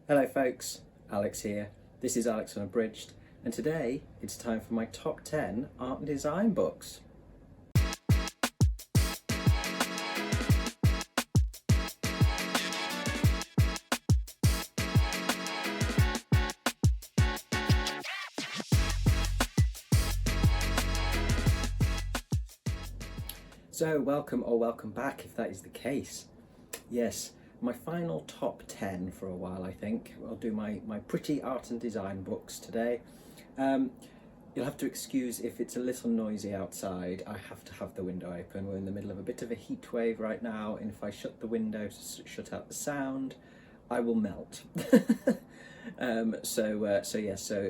Hello folks, Alex here. This is Alex Unabridged, and today it's time for my top 10 art and design books. So welcome or welcome back if that is the case. Yes, my final top 10 for a while, I think. I'll do my pretty art and design books today. You'll have to excuse if it's a little noisy outside. I have to have the window open. We're in the middle of a bit of a heat wave right now, and if I shut the window to shut out the sound, I will melt. So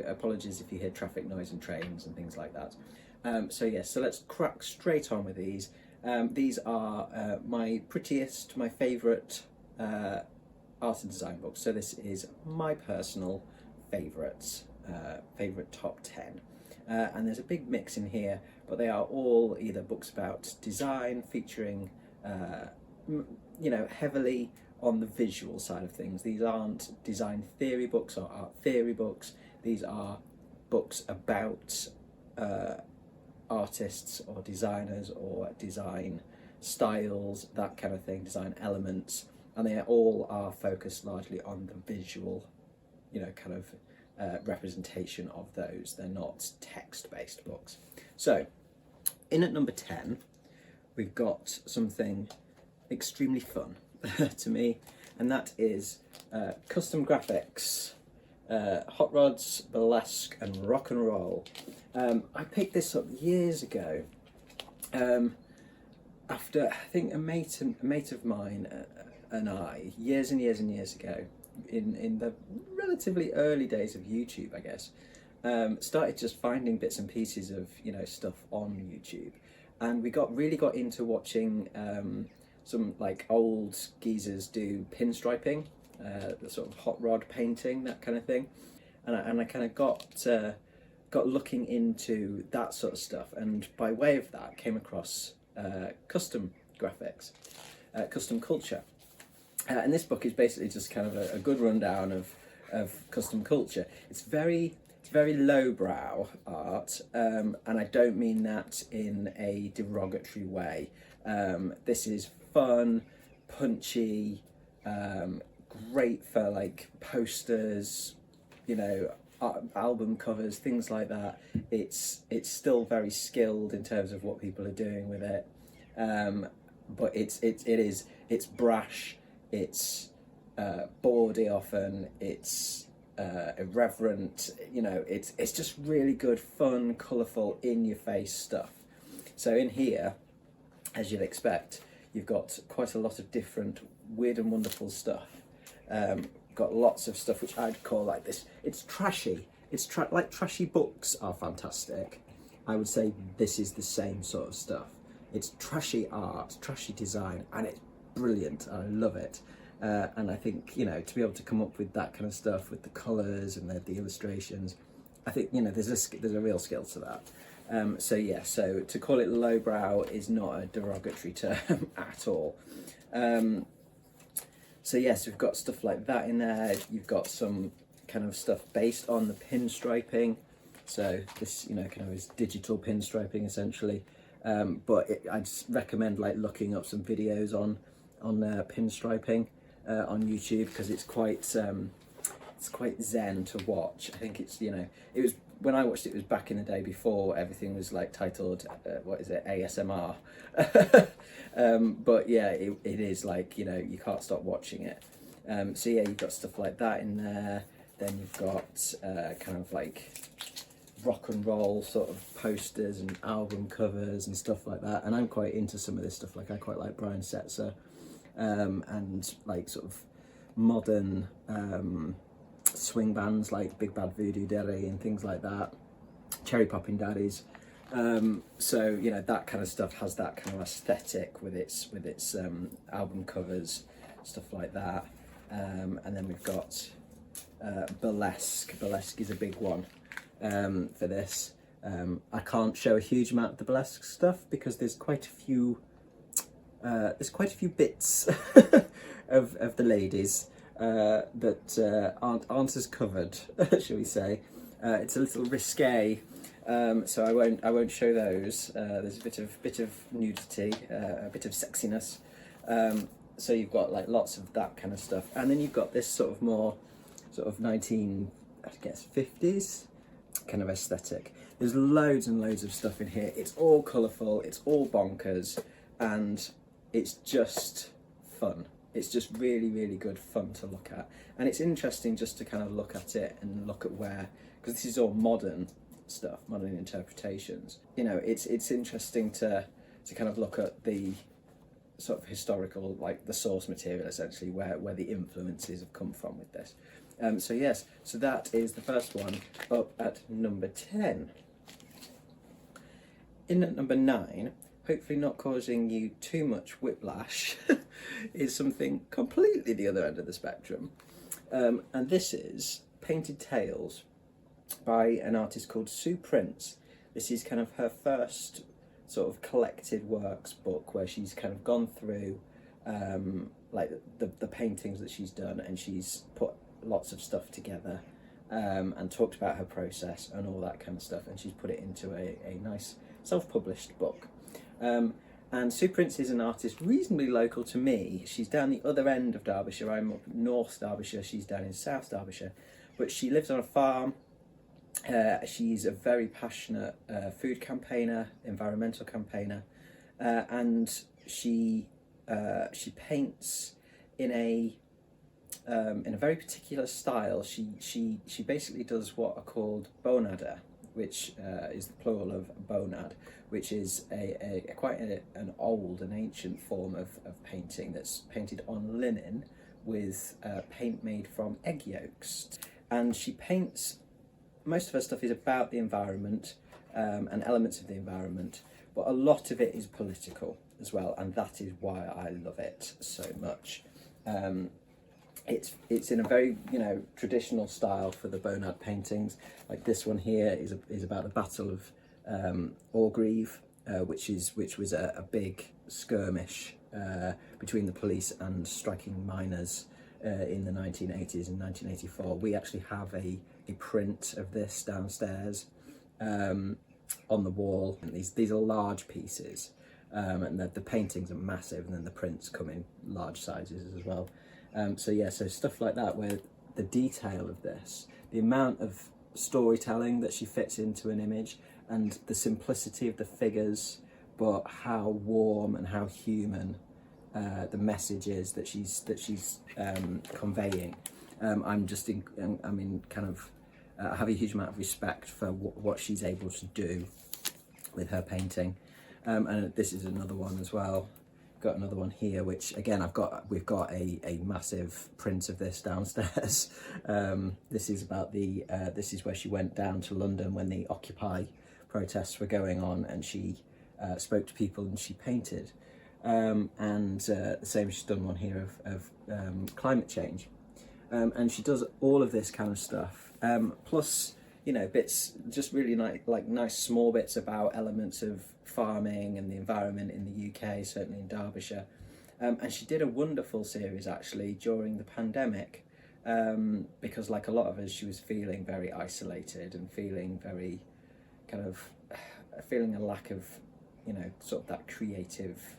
apologies if you hear traffic noise and trains and things like that. So let's crack straight on with these. These are my prettiest, my favourite art and design books. So this is my personal favourites, favourite top 10. And there's a big mix in here, but they are all either books about design, featuring, heavily on the visual side of things. These aren't design theory books or art theory books. These are books about artists or designers or design styles, that kind of thing, design elements, and they all are focused largely on the visual, representation of those. They're not text-based books. So, in at number 10, we've got something extremely fun to me, and that is custom graphics, hot rods, burlesque, and rock and roll. I picked this up years ago after, I think, a mate of mine and I, years and years ago, in the relatively early days of YouTube, I guess, started just finding bits and pieces of stuff on YouTube, and we really got into watching some like old geezers do pinstriping, the sort of hot rod painting, that kind of thing, and I kind of got looking into that sort of stuff, and by way of that came across custom graphics, custom culture. And this book is basically just kind of a good rundown of custom culture. It's very lowbrow art, and I don't mean that in a derogatory way. This is fun, punchy, great for like posters, album covers, things like that. It's still very skilled in terms of what people are doing with it, but it's brash. It's bawdy often, it's irreverent, it's just really good, fun, colourful, in-your-face stuff. So in here, as you'd expect, you've got quite a lot of different weird and wonderful stuff. Got lots of stuff which I'd call like this. It's trashy. It's like trashy books are fantastic. I would say this is the same sort of stuff. It's trashy art, trashy design, and it's brilliant. I love it, and I think to be able to come up with that kind of stuff with the colours and the illustrations, I think there's a real skill to that. So to call it lowbrow is not a derogatory term at all. So yes, we've got stuff like that in there. You've got some kind of stuff based on the pinstriping. So this kind of is digital pinstriping essentially. But I'd recommend like looking up some videos on pinstriping on YouTube, because it's quite zen to watch. I think it's it was, when I watched it was back in the day before everything was like titled ASMR. But yeah, it is like you can't stop watching it. So yeah, you've got stuff like that in there. Then you've got kind of like rock and roll sort of posters and album covers and stuff like that, and I'm quite into some of this stuff. Like I quite like Brian Setzer, and like sort of modern swing bands like Big Bad Voodoo Daddy and things like that, Cherry Poppin' Daddies. So that kind of stuff has that kind of aesthetic with its album covers, stuff like that. And then we've got burlesque. Burlesque is a big one for this. I can't show a huge amount of the burlesque stuff because there's quite a few bits of the ladies that aren't as covered, shall we say. It's a little risque, so I won't show those. There's a bit of nudity, a bit of sexiness. So you've got like lots of that kind of stuff, and then you've got this sort of more sort of 50s kind of aesthetic. There's loads and loads of stuff in here. It's all colourful, it's all bonkers, and it's just fun. It's just really, really good fun to look at. And it's interesting just to kind of look at it and look at where, because this is all modern stuff, modern interpretations. You know, it's interesting to kind of look at the sort of historical, like the source material essentially, where the influences have come from with this. So yes, so that is the first one up at number 10. In at number 9, hopefully not causing you too much whiplash, is something completely the other end of the spectrum. And this is Painted Tales by an artist called Sue Prince. This is kind of her first sort of collected works book, where she's kind of gone through like the paintings that she's done, and she's put lots of stuff together and talked about her process and all that kind of stuff, and she's put it into a nice self-published book. And Sue Prince is an artist reasonably local to me. She's down the other end of Derbyshire. I'm up North Derbyshire, she's down in South Derbyshire, but she lives on a farm. She's a very passionate food campaigner, environmental campaigner, and she paints in a very particular style. She basically does what are called bonada, which is the plural of bonad, which is quite an old and ancient form of painting that's painted on linen with paint made from egg yolks. And she paints, most of her stuff is about the environment and elements of the environment, but a lot of it is political as well, and that is why I love it so much. It's in a very, you know, traditional style for the bonad paintings. Like this one here is about the Battle of Orgreave, which was a big skirmish between the police and striking miners in the 1980s and 1984. We actually have a print of this downstairs on the wall. And these are large pieces, and the paintings are massive, and then the prints come in large sizes as well. So yeah, so stuff like that, where the detail of this, the amount of storytelling that she fits into an image, and the simplicity of the figures, but how warm and how human the message is that she's conveying. I have a huge amount of respect for what she's able to do with her painting. And this is another one as well. Got another one here, which again we've got a massive print of this downstairs. This is about this is where she went down to London when the Occupy protests were going on, and she spoke to people and she painted. And the same, she's done one here of climate change, and she does all of this kind of stuff. Plus, you know, bits, just really nice small bits about elements of farming and the environment in the UK, certainly in Derbyshire. And she did a wonderful series actually during the pandemic, because like a lot of us, she was feeling very isolated and feeling very feeling a lack of, you know, sort of that creative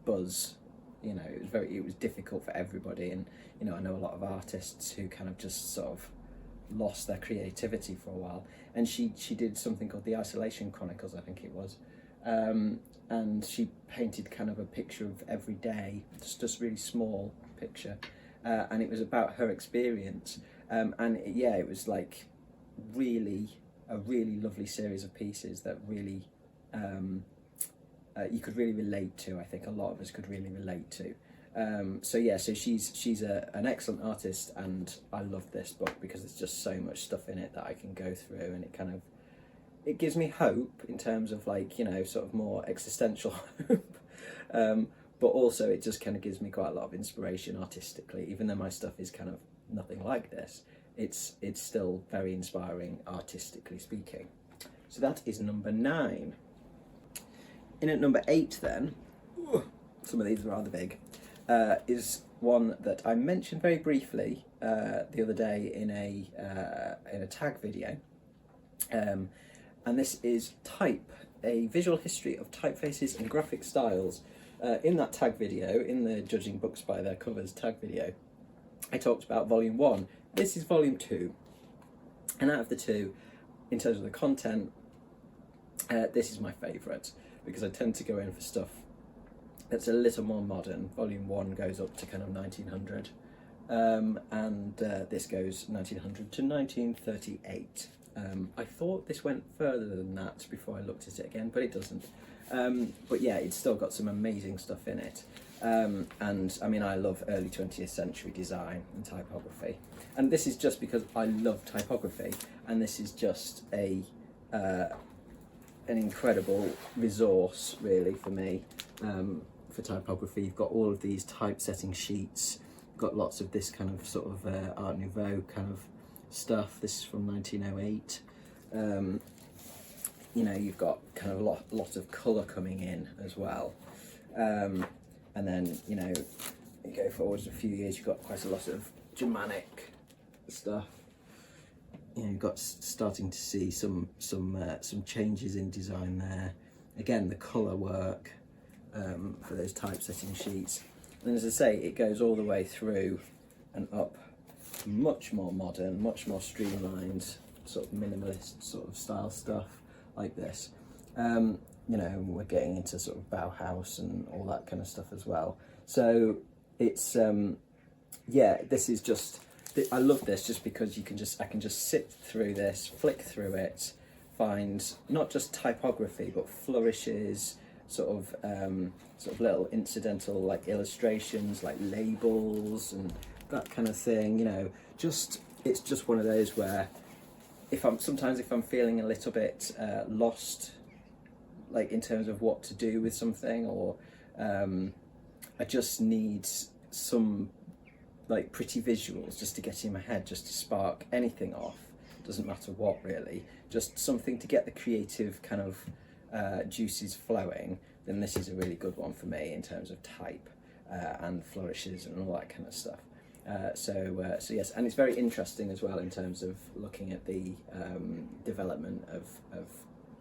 buzz. You know, it was difficult for everybody, and you know, I know a lot of artists who kind of just sort of lost their creativity for a while, and she did something called the Isolation Chronicles, I think it was, and she painted kind of a picture of every day, just really small picture, and it was about her experience, and it was like a really lovely series of pieces that really you could really relate to. I think a lot of us could really relate to. So she's an excellent artist, and I love this book because there's just so much stuff in it that I can go through, and it gives me hope in terms of, like, you know, sort of more existential hope, but also it just kind of gives me quite a lot of inspiration artistically. Even though my stuff is kind of nothing like this, it's still very inspiring artistically speaking. So that is number 9. In at number 8 then, some of these are rather big. is one that I mentioned very briefly the other day in a tag video, and this is Type, a visual history of typefaces and graphic styles. In that tag video, in the Judging Books by Their Covers tag video, I talked about volume 1. This is volume 2, and out of the two, in terms of the content, this is my favourite, because I tend to go in for stuff that's a little more modern. Volume 1 goes up to kind of 1900, and this goes 1900 to 1938. I thought this went further than that before I looked at it again, but it doesn't. But yeah, it's still got some amazing stuff in it. And I mean, I love early 20th century design and typography. And this is just because I love typography, and this is just an incredible resource, really, for me, for typography. You've got all of these typesetting sheets, you've got lots of this kind of sort of Art Nouveau kind of stuff. This is from 1908. You know, you've got kind of a lot of colour coming in as well. And then, you know, you go forwards a few years, you've got quite a lot of Germanic stuff. You know, you've got starting to see some changes in design there. Again, the colour work for those typesetting sheets. And as I say, it goes all the way through and up, much more modern, much more streamlined, sort of minimalist sort of style stuff like this. You know, we're getting into sort of Bauhaus and all that kind of stuff as well. So it's yeah, this is just, I love this just because I can just sit through this, flick through it, find not just typography but flourishes, sort of little incidental like illustrations, like labels and that kind of thing. You know, it's just one of those where if I'm feeling a little bit lost, like in terms of what to do with something, or I just need some like pretty visuals just to get in my head, just to spark anything off, doesn't matter what really, just something to get the creative kind of juices flowing, then this is a really good one for me in terms of type and flourishes and all that kind of stuff. So yes, and it's very interesting as well in terms of looking at the development of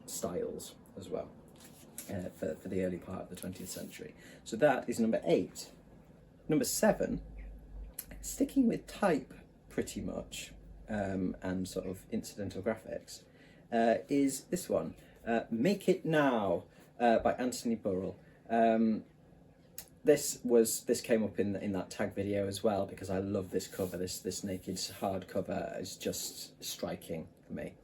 styles as well for the early part of the 20th century. So that is number 8. Number 7, sticking with type pretty much, and sort of incidental graphics, is this one, Make It Now by Anthony Burrell. This came up in that tag video as well, because I love this cover. This naked hardcover is just striking for me.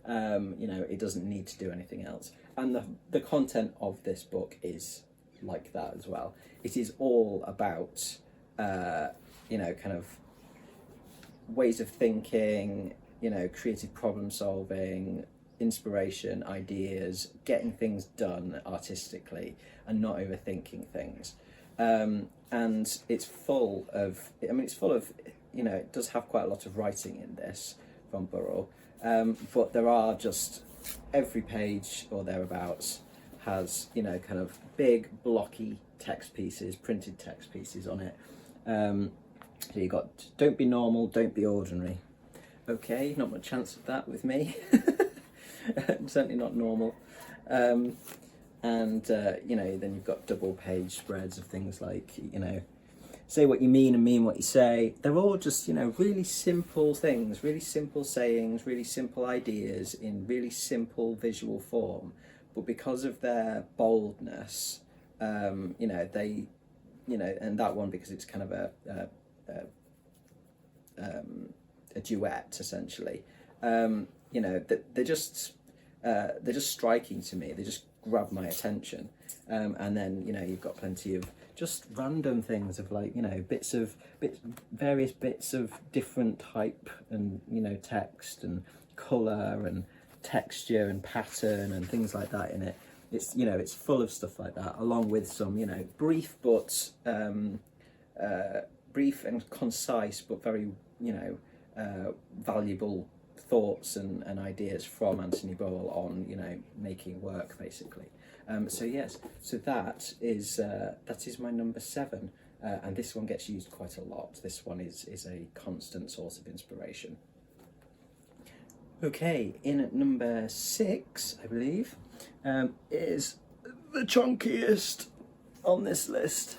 You know, it doesn't need to do anything else, and the content of this book is like that as well. It is all about you know, kind of ways of thinking, you know, creative problem solving, inspiration, ideas, getting things done artistically and not overthinking things. And it's full of, I mean, you know, it does have quite a lot of writing in this from Burrell, but there are just, every page or thereabouts has, you know, kind of big blocky text pieces, printed text pieces on it. So you got, don't be normal, don't be ordinary. Okay, not much chance of that with me. Certainly not normal. And you know, then you've got double page spreads of things like, you know, say what you mean and mean what you say. They're all just, you know, really simple things, really simple sayings, really simple ideas in really simple visual form. But because of their boldness, you know, they, you know, and that one because it's kind of a duet essentially. You know, they're just striking to me. They just grab my attention. And then, you know, you've got plenty of just random things of like, you know, various bits of different type and, you know, text and colour and texture and pattern and things like that in it. It's, you know, it's full of stuff like that, along with some, you know, brief and concise but very, you know, valuable thoughts and ideas from Anthony Burrell on, you know, making work basically. So yes, so that is my number 7. and this one gets used quite a lot. This one is a constant source of inspiration. Okay, in at number 6, I believe, is the chunkiest on this list,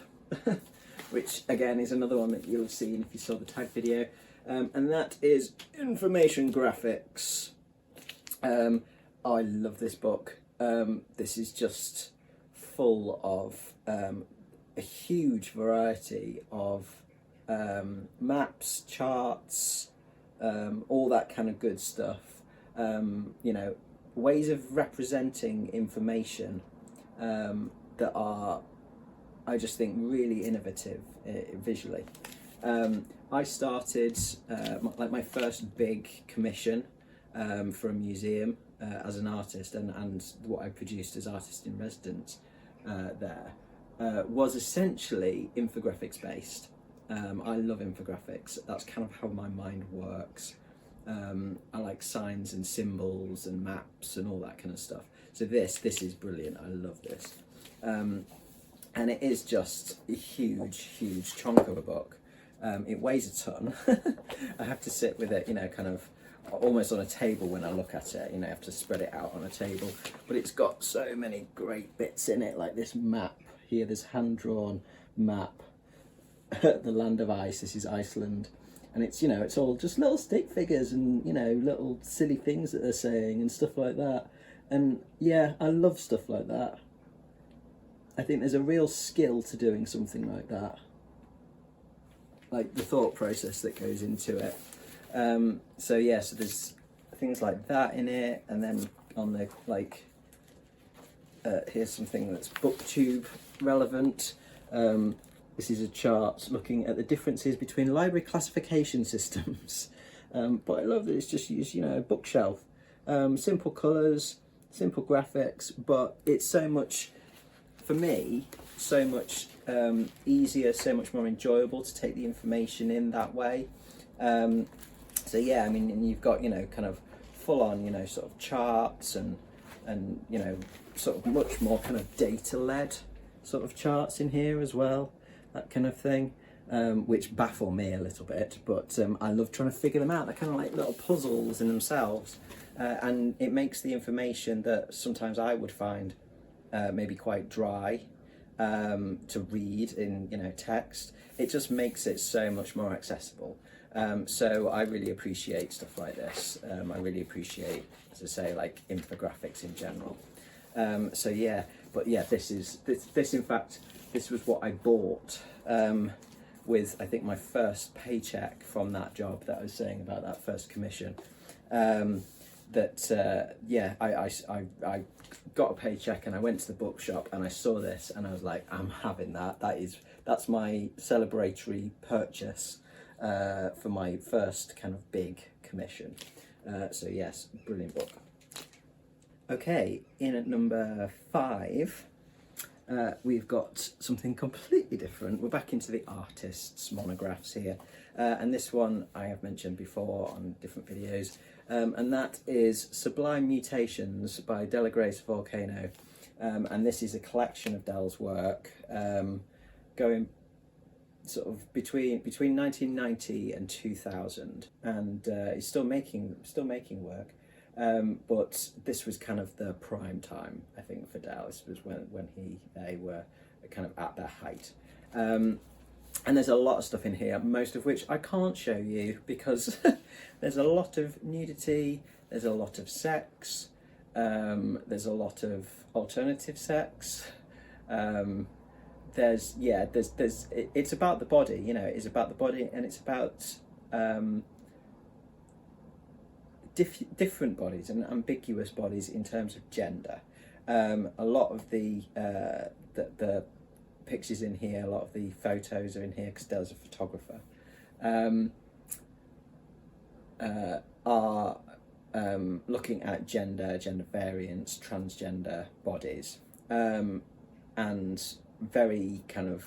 which again is another one that you'll have seen if you saw the tag video, and that is Information Graphics. I love this book. This is just full of a huge variety of maps, charts, all that kind of good stuff. You know, ways of representing information that are, I just think, really innovative visually. I started my first big commission for a museum as an artist, and what I produced as artist in residence there was essentially infographics based. I love infographics. That's kind of how my mind works. I like signs and symbols and maps and all that kind of stuff. So this is brilliant. I love this. And it is just a huge chunk of a book. It weighs a ton. I have to sit with it, you know, kind of almost on a table when I look at it. You know, I have to spread it out on a table. But it's got so many great bits in it, like this map here, this hand-drawn map. The land of ice, this is Iceland. And it's, you know, it's all just little stick figures and, you know, little silly things that they're saying and stuff like that. And yeah, I love stuff like that. I think there's a real skill to doing something like that. Like the thought process that goes into it. So yeah, so there's things like that in it, and then on the, like, here's something that's booktube relevant. This is a chart looking at the differences between library classification systems. But I love that it's just used, you know, a bookshelf. Simple colours, simple graphics, but it's so much, for me, so much easier, so much more enjoyable to take the information in that way. So yeah, I mean, and you've got, you know, kind of full on, you know, sort of charts and you know, sort of much more kind of data led sort of charts in here as well. That kind of thing, which baffle me a little bit, but I love trying to figure them out. They're kind of like little puzzles in themselves, and it makes the information that sometimes I would find maybe quite dry to read in, you know, text. It just makes it so much more accessible. So I really appreciate stuff like this. I really appreciate, as I say, like infographics in general. So yeah, but yeah, this in fact, this was what I bought with, I think, my first paycheck from that job that I was saying about, that first commission. Yeah, I got a paycheck and I went to the bookshop and I saw this and I was like, I'm having that. That's my celebratory purchase for my first kind of big commission. So yes, brilliant book. Okay, in at number 5, we've got something completely different. We're back into the artists' monographs here, and this one I have mentioned before on different videos, and that is Sublime Mutations by Della Grace Volcano, and this is a collection of Dell's work going sort of between 1990 and 2000, and he's still making work. But this was kind of the prime time, I think, for Dell. This was when they were kind of at their height. And there's a lot of stuff in here, most of which I can't show you because there's a lot of nudity, there's a lot of sex, there's a lot of alternative sex. It's about the body, you know, it's about the body, and it's about different bodies and ambiguous bodies in terms of gender. A lot of the pictures in here, a lot of the photos are in here because Dell's a photographer, are looking at gender variance, transgender bodies, and very kind of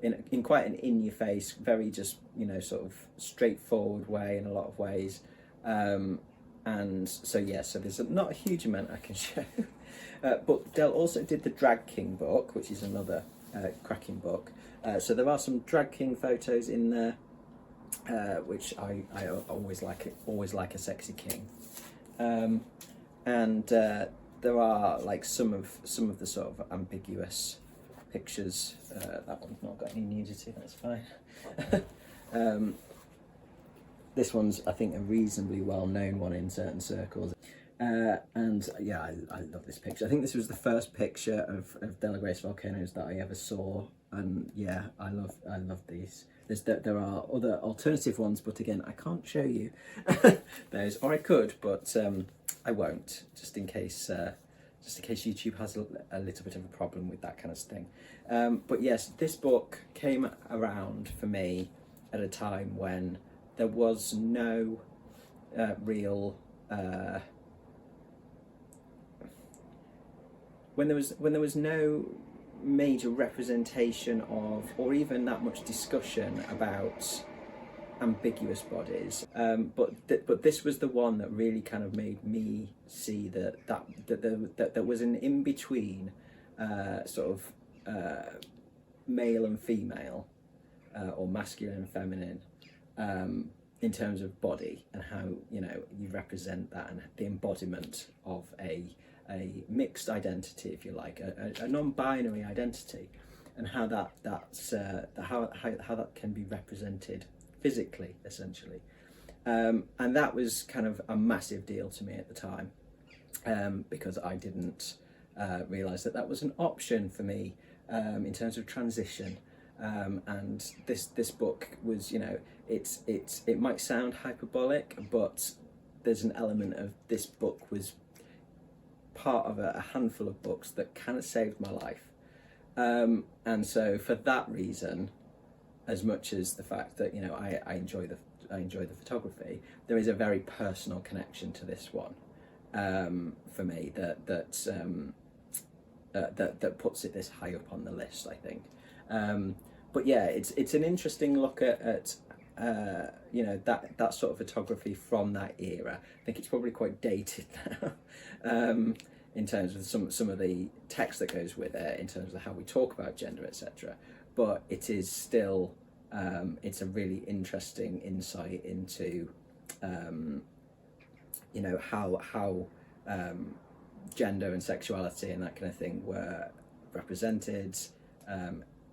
in quite an in-your-face, very just, you know, sort of straightforward way in a lot of ways. And so yeah, so there's not a huge amount I can show. But Dell also did the Drag King book, which is another cracking book. So there are some drag king photos in there, which I always like a sexy king, and there are like some of the sort of ambiguous pictures. That one's not got any nudity, that's fine. This one's, I think, a reasonably well-known one in certain circles. And yeah, I love this picture. I think this was the first picture of Dela Grace volcanoes that I ever saw, and yeah, I love these. There are other alternative ones, but again, I can't show you those, or I could, but I won't, just in case YouTube has a little bit of a problem with that kind of thing. But yes, this book came around for me at a time when there was no real when there was no major representation of, or even that much discussion about, ambiguous bodies. But this was the one that really kind of made me see that there was an in between sort of male and female, or masculine and feminine, in terms of body, and how, you know, you represent that, and the embodiment of a mixed identity, if you like, a non-binary identity, and how how that can be represented physically, essentially. And that was kind of a massive deal to me at the time, because I didn't realise that was an option for me in terms of transition. And this book was, you know, it might sound hyperbolic, but there's an element of this book was part of a handful of books that kind of saved my life. And so for that reason, as much as the fact that, you know, I enjoy the photography, there is a very personal connection to this one, for me, that puts it this high up on the list, I think. But yeah, it's an interesting look at you know, that sort of photography from that era. I think it's probably quite dated now, in terms of some of the text that goes with it, in terms of how we talk about gender, etc. But it is still, it's a really interesting insight into, you know, how gender and sexuality and that kind of thing were represented,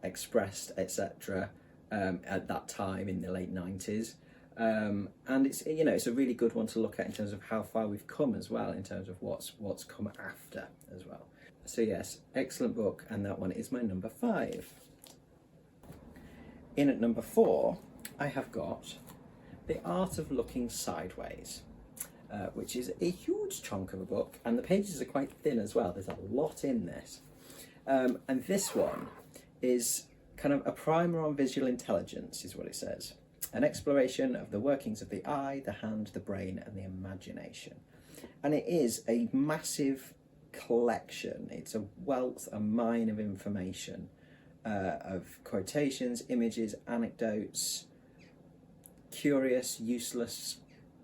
expressed, etc. At that time in the late 90s. And it's, you know, it's a really good one to look at in terms of how far we've come as well, in terms of what's come after as well. So yes, excellent book, and that one is my number 5. In at number 4, I have got The Art of Looking Sideways, which is a huge chunk of a book, and the pages are quite thin as well. There's a lot in this. And this one is kind of a primer on visual intelligence, is what it says. An exploration of the workings of the eye, the hand, the brain, and the imagination. And it is a massive collection. It's a wealth, a mine of information, of quotations, images, anecdotes, curious, useless,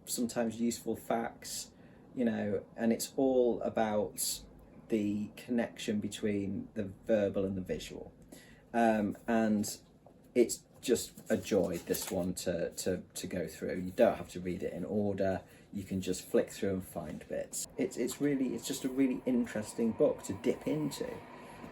sometimes useful facts, you know, and it's all about the connection between the verbal and the visual. And it's just a joy, this one, to go through. You don't have to read it in order. You can just flick through and find bits. It's just a really interesting book to dip into.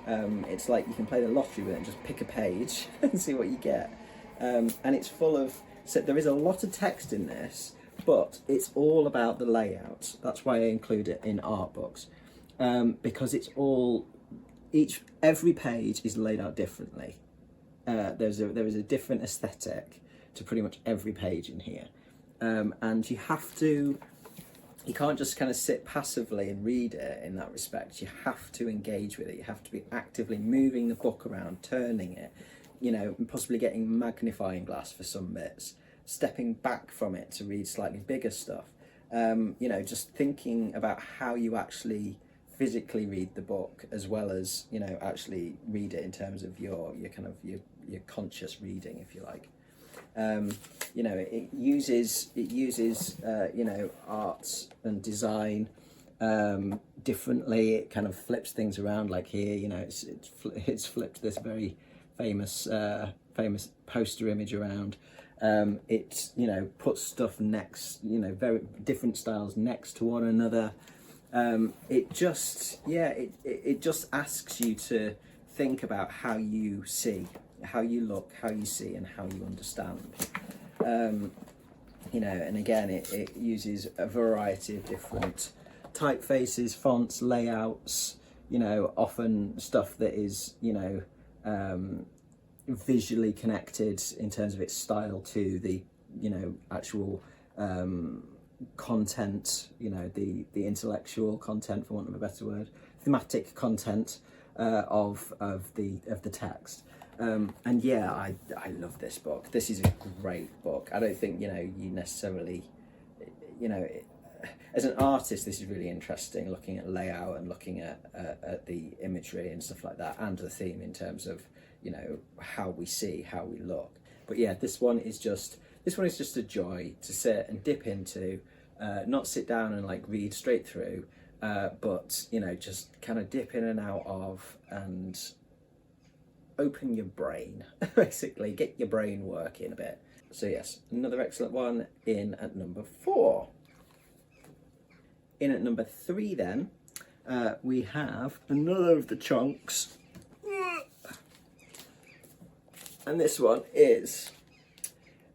It's like you can play the lottery with it and just pick a page and see what you get. And it's full of, so there is a lot of text in this, but it's all about the layout. That's why I include it in art books, because it's all, every page is laid out differently. There is a different aesthetic to pretty much every page in here, and you can't just kind of sit passively and read it in that respect. You have to engage with it. You have to be actively moving the book around, turning it, you know, and possibly getting magnifying glass for some bits, stepping back from it to read slightly bigger stuff, you know, just thinking about how you actually physically read the book, as well as, you know, actually read it in terms of your kind of your conscious reading, if you like. You know, it uses you know, arts and design differently. It kind of flips things around, like here, you know, it's flipped this very famous poster image around. It, you know, puts stuff next, you know, very different styles next to one another. It just, yeah, it just asks you to think about how you see, how you look, how you see, and how you understand. You know, and again, it uses a variety of different typefaces, fonts, layouts, you know, often stuff that is, you know, visually connected in terms of its style to the, you know, actual content, you know, the intellectual content, for want of a better word, thematic content of the text. And yeah, I love this book. This is a great book. I don't think, you know, you necessarily, you know, as an artist, this is really interesting, looking at layout and looking at the imagery and stuff like that, and the theme in terms of, you know, how we see, how we look. But yeah, this one is just a joy to sit and dip into, not sit down and like read straight through, but, you know, just kind of dip in and out of and open your brain, basically get your brain working a bit. So yes, another excellent one in at number 4. In at number 3 then, we have another of the chunks, and this one is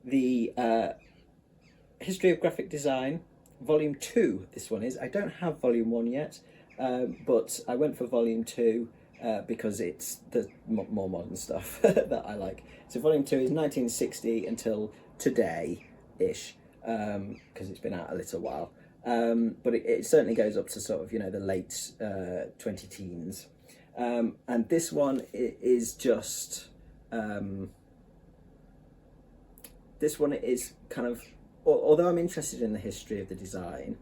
the History of Graphic Design, Volume 2. This one is. I don't have Volume 1 yet, but I went for Volume 2 because it's the more modern stuff that I like. So Volume 2 is 1960 until today-ish, because it's been out a little while. But it certainly goes up to sort of, you know, the late 20-teens. And this one is just... this one is kind of... Although I'm interested in the history of the design,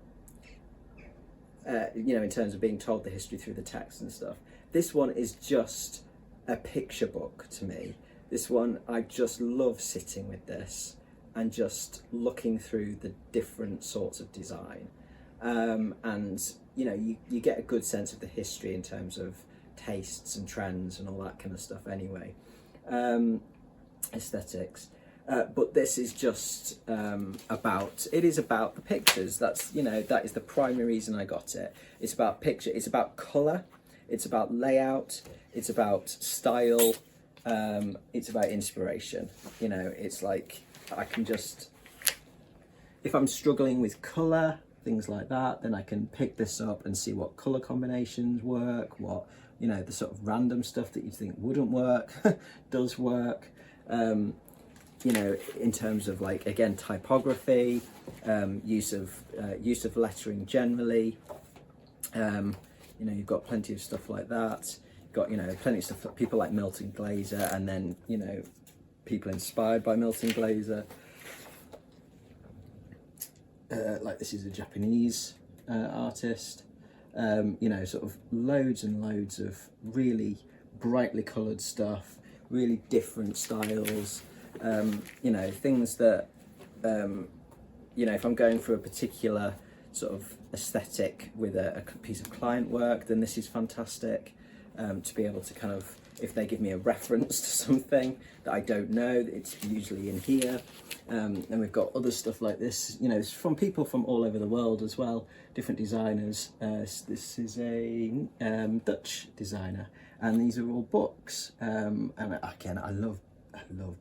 you know, in terms of being told the history through the text and stuff, this one is just a picture book to me. This one, I just love sitting with this and just looking through the different sorts of design. And, you know, you get a good sense of the history in terms of tastes and trends and all that kind of stuff anyway. Aesthetics. But this is just about the pictures. That's, you know, that is the primary reason I got it. It's about picture, it's about colour, it's about layout, it's about style, it's about inspiration. You know, it's like, I can just, if I'm struggling with colour, things like that, then I can pick this up and see what colour combinations work, what, you know, the sort of random stuff that you think wouldn't work does work. You know, in terms of, like, again, typography, use of lettering generally. You know, you've got plenty of stuff like that. You've got, you know, plenty of stuff that people like Milton Glaser, and then, you know, people inspired by Milton Glaser. Like, this is a Japanese artist. You know, sort of loads and loads of really brightly coloured stuff, really different styles. You know, things that, you know, if I'm going for a particular sort of aesthetic with a piece of client work, then this is fantastic. To be able to kind of, if they give me a reference to something that I don't know, it's usually in here. And we've got other stuff like this, you know, it's from people from all over the world as well, different designers. This is a Dutch designer, and these are all books. And again, I love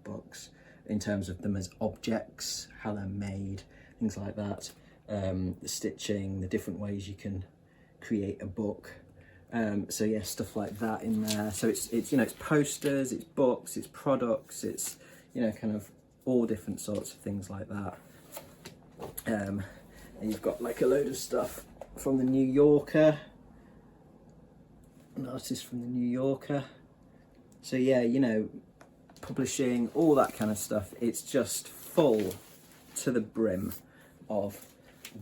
books in terms of them as objects, how they're made, things like that. The stitching, the different ways you can create a book. So yeah, stuff like that in there. So it's you know, it's posters, it's books, it's products, it's, you know, kind of all different sorts of things like that. And you've got like a load of stuff from the New Yorker, an artist from the New Yorker. So yeah, you know, publishing, all that kind of stuff. It's just full to the brim of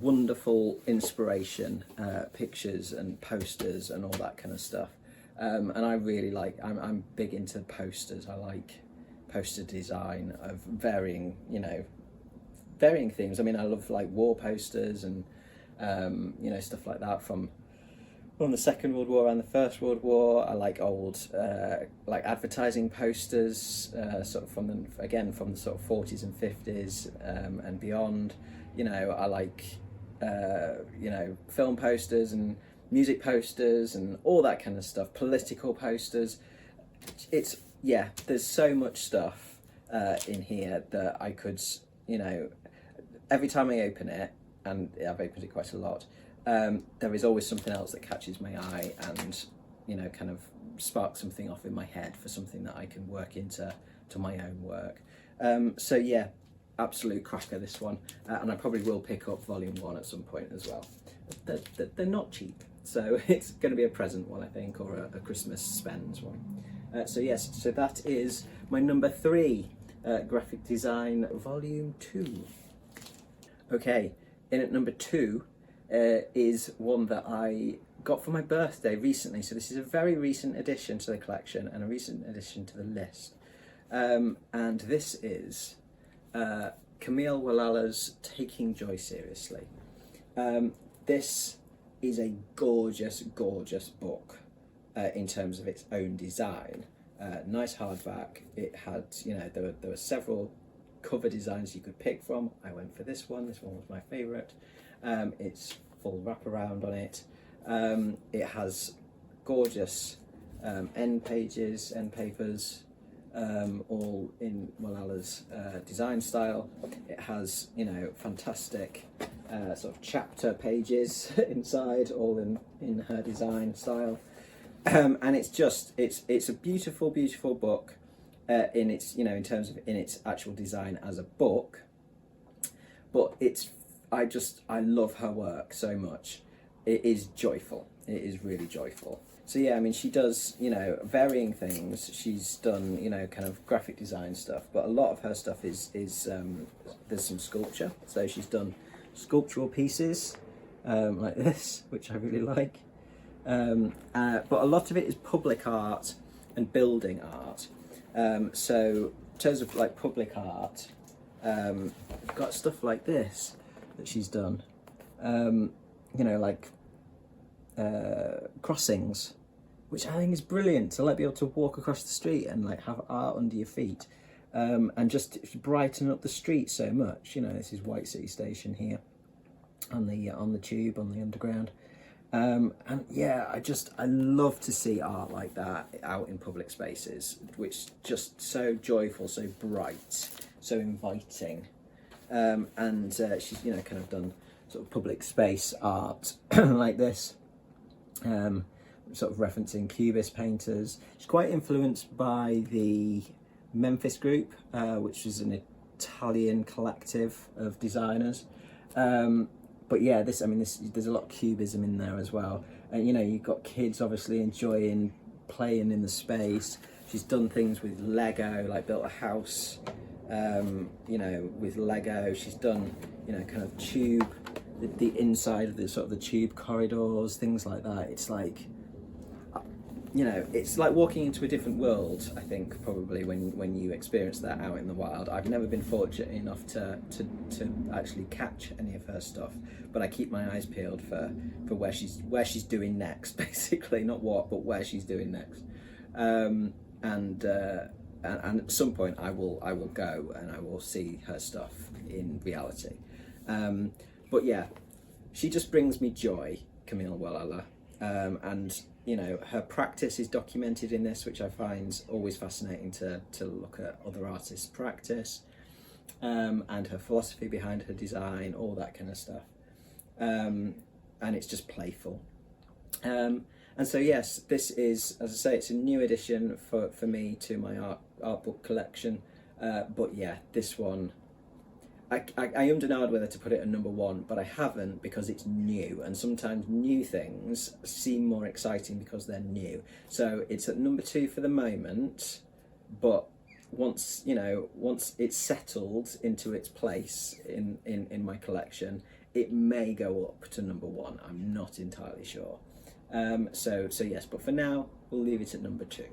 wonderful inspiration, pictures and posters and all that kind of stuff. And I really like, I'm big into posters. I like poster design of varying, you know, varying themes. I mean, I love like war posters and, you know, stuff like that from from the Second World War and the First World War. I like old like advertising posters, sort of from the sort of 40s and 50s and beyond. You know, I like you know, film posters and music posters and all that kind of stuff. Political posters. It's there's so much stuff in here that I could, you know, every time I open it, and I've opened it quite a lot. There is always something else that catches my eye and, you know, kind of sparks something off in my head for something that I can work into my own work. So yeah, absolute cracker, this one. And I probably will pick up volume 1 at some point as well. They're not cheap, so it's going to be a present one, I think, or a Christmas spends one. So yes, so that is my number 3, graphic design volume 2. Okay, in at number 2 is one that I got for my birthday recently. So this is a very recent addition to the collection and a recent addition to the list. And this is Camille Walala's Taking Joy Seriously. This is a gorgeous, gorgeous book in terms of its own design. Nice hardback. It had, you know, there were several cover designs you could pick from. I went for this one. This one was my favourite. It's full wraparound on it. It has gorgeous end papers, all in Malala's design style. It has, you know, fantastic sort of chapter pages inside, all in her design style. And it's a beautiful, beautiful book in its, you know, in terms of in its actual design as a book. But I love her work so much. It is joyful. It is really joyful. So yeah, I mean, she does, you know, varying things. She's done, you know, kind of graphic design stuff, but a lot of her stuff is there's some sculpture. So she's done sculptural pieces like this, which I really like. But a lot of it is public art and building art. So in terms of like public art, I've got stuff like this that she's done. You know, like crossings, which I think is brilliant, to like be able to walk across the street and like have art under your feet, and just brighten up the street so much. You know, this is White City Station here on the tube, on the underground. And yeah, I love to see art like that out in public spaces, which just so joyful, so bright, so inviting. And she's, you know, kind of done sort of public space art like this, sort of referencing Cubist painters. She's quite influenced by the Memphis Group, which is an Italian collective of designers. But yeah, there's a lot of cubism in there as well. And you know, you've got kids obviously enjoying playing in the space. She's done things with Lego, like built a house, you know, with Lego. She's done, you know, kind of tube, the inside of the sort of the tube corridors, things like that. It's like, you know, it's like walking into a different world, I think, probably when you experience that out in the wild. I've never been fortunate enough to actually catch any of her stuff, but I keep my eyes peeled for where she's doing next, basically. Not what, but where she's doing next. And at some point I will go and I will see her stuff in reality. But yeah, she just brings me joy, Camille Walala. And you know, her practice is documented in this, which I find always fascinating to look at other artists' practice, and her philosophy behind her design, all that kind of stuff. And it's just playful. And so yes, this is, as I say, it's a new addition for me to my art book collection. But yeah, this one, I denied whether to put it at number 1, but I haven't, because it's new, and sometimes new things seem more exciting because they're new. So it's at number 2 for the moment, but once it's settled into its place in my collection, it may go up to number 1. I'm not entirely sure. So yes, but for now we'll leave it at number 2.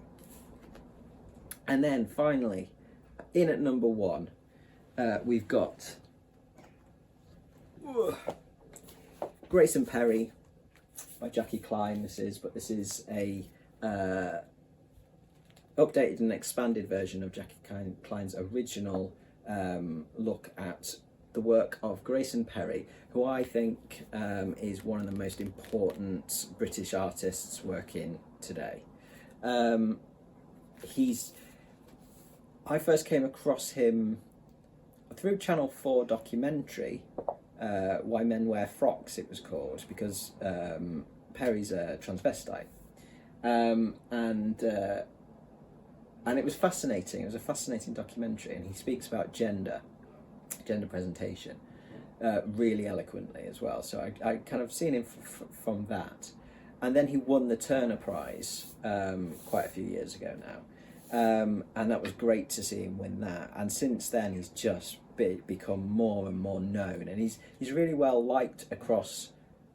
And then finally, in at number 1, we've got Grayson Perry, by Jackie Klein. This is a updated and expanded version of Jackie Klein's original look at the work of Grayson Perry, who I think is one of the most important British artists working today. I first came across him through Channel 4 documentary, Why Men Wear Frocks it was called, because Perry's a transvestite. And it was fascinating. It was a fascinating documentary, and he speaks about gender presentation really eloquently as well. So I kind of seen him from that. And then he won the Turner Prize quite a few years ago now. And that was great to see him win that. And since then, he's just become more and more known. And he's really well liked across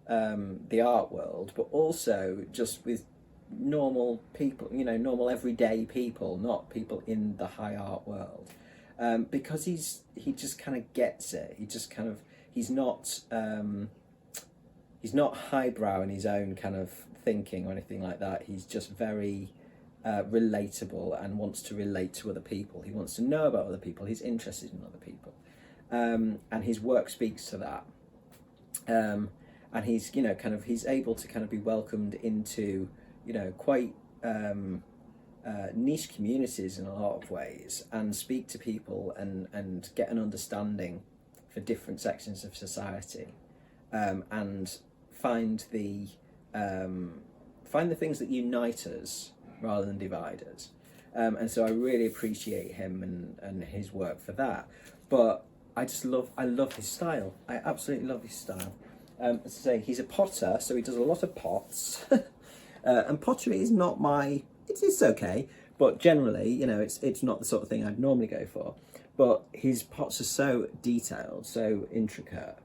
the art world, but also just with normal people, normal everyday people, not people in the high art world. Because he just kind of gets it. He's not highbrow in his own kind of thinking or anything like that. He's just very relatable and wants to relate to other people. He wants to know about other people. He's interested in other people, and his work speaks to that. And he's he's able to kind of be welcomed into quite niche communities in a lot of ways, and speak to people and get an understanding for different sections of society, and find the things that unite us rather than divide us. And so I really appreciate him and his work for that. But I love his style. I absolutely love his style. As I say, he's a potter, so he does a lot of pots. And pottery is not it's okay, but generally, it's not the sort of thing I'd normally go for. But his pots are so detailed, so intricate,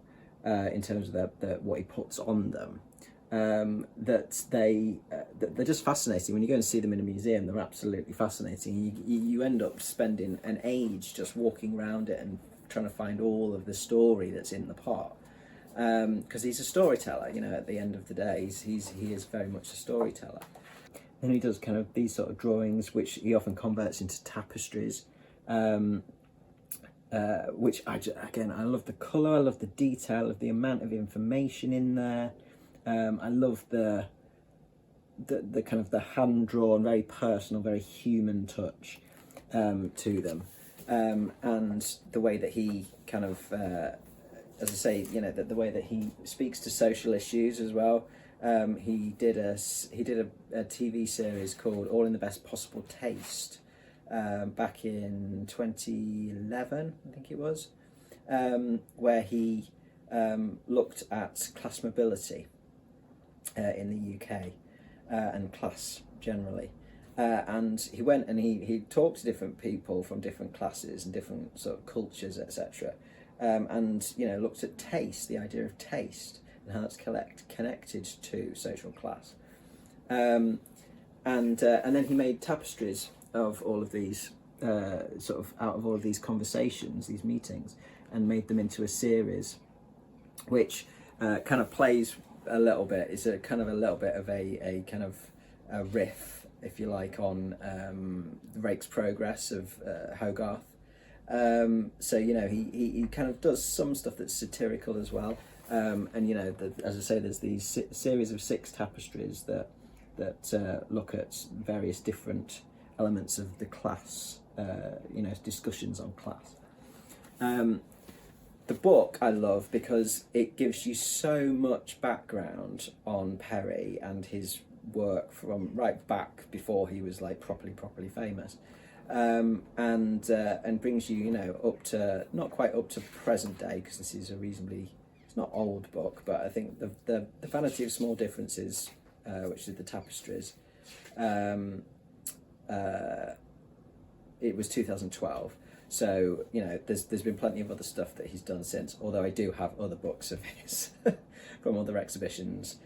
in terms of what he puts on them, that they're just fascinating. When you go and see them in a museum, they're absolutely fascinating. You end up spending an age just walking around it and trying to find all of the story that's in the pot. Because he's a storyteller, at the end of the day, he is very much a storyteller. And he does kind of these sort of drawings, which he often converts into tapestries, which I love the colour, I love the detail of the amount of information in there. I love the kind of the hand-drawn, very personal, very human touch to them, and the way that he kind of, as I say, the way that he speaks to social issues as well. He did a TV series called All in the Best Possible Taste back in 2011, I think it was, where he looked at class mobility in the UK and class generally. And he went and he talked to different people from different classes and different sort of cultures, etc. And looked at taste, the idea of taste, and how that's connected to social class. And then he made tapestries of all of these, sort of out of all of these conversations, these meetings, and made them into a series, which kind of plays a little bit. It's a kind of a little bit of a kind of a riff, if you like, on Rake's Progress of Hogarth. So he kind of does some stuff that's satirical as well. And as I say, there's these series of 6 tapestries that look at various different elements of the class, discussions on class. The book I love because it gives you so much background on Perry and his work from right back before he was like properly famous, and brings you up to, not quite up to present day, because this is it's not old book, but I think the Vanity of Small Differences, which is the tapestries, it was 2012. So there's been plenty of other stuff that he's done since. Although I do have other books of his from other exhibitions,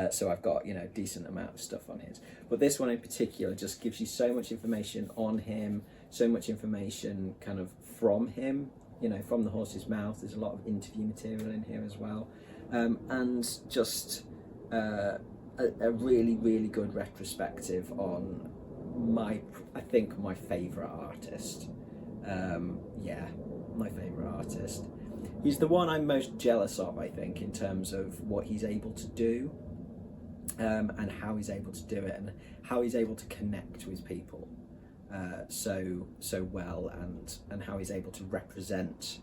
so I've got decent amount of stuff on his. But this one in particular just gives you so much information on him, so much information kind of from him. From the horse's mouth. There's a lot of interview material in here as well, and just a really, really good retrospective on I think my favourite artist. Yeah, my favourite artist. He's the one I'm most jealous of, I think, in terms of what he's able to do, and how he's able to do it, and how he's able to connect with people so well, and how he's able to represent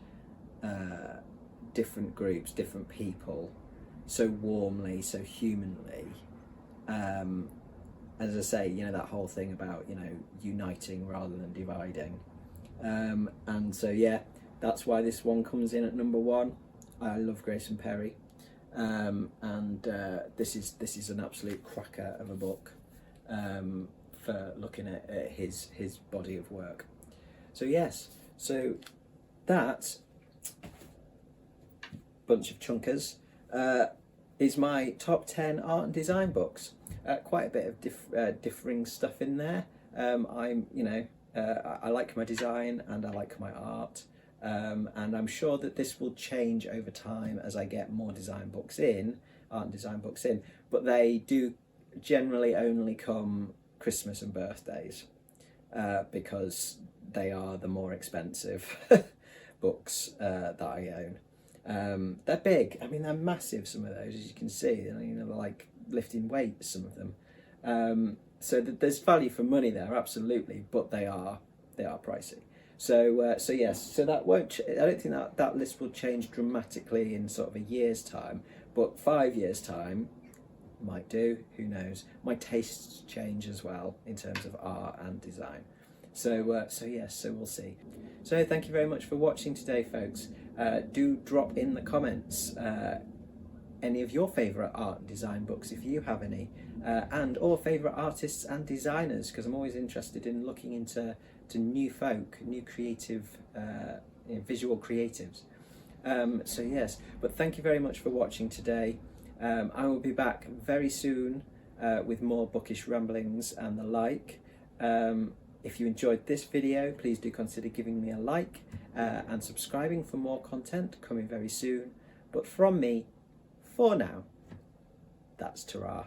different groups, different people, so warmly, so humanly. As I say, you know, that whole thing about, you know, uniting rather than dividing. And so yeah, that's why this one comes in at number 1. I love Grayson Perry, and this is an absolute cracker of a book, for looking at his body of work. So yes, so that bunch of chunkers is my top 10 art and design books. Quite a bit of differing stuff in there. I'm, you know, I like my design and I like my art, and I'm sure that this will change over time as I get more design books in, art and design books in, but they do generally only come Christmas and birthdays, because they are the more expensive books that I own. They're big. I mean, they're massive, some of those, as you can see. You know, they're like lifting weights, some of them. So there's value for money there, absolutely, but they are pricey. So yes, so that won't. I don't think that list will change dramatically in sort of a year's time, but 5 years' time might do. Who knows? My tastes change as well in terms of art and design. So yes, so we'll see. So thank you very much for watching today, folks. Do drop in the comments any of your favourite art and design books, if you have any, and or favourite artists and designers, because I'm always interested in looking into new folk, new creative, visual creatives. So yes, but thank you very much for watching today. I will be back very soon with more bookish ramblings and the like. If you enjoyed this video, please do consider giving me a like and subscribing for more content coming very soon. But from me, for now, that's ta-ra.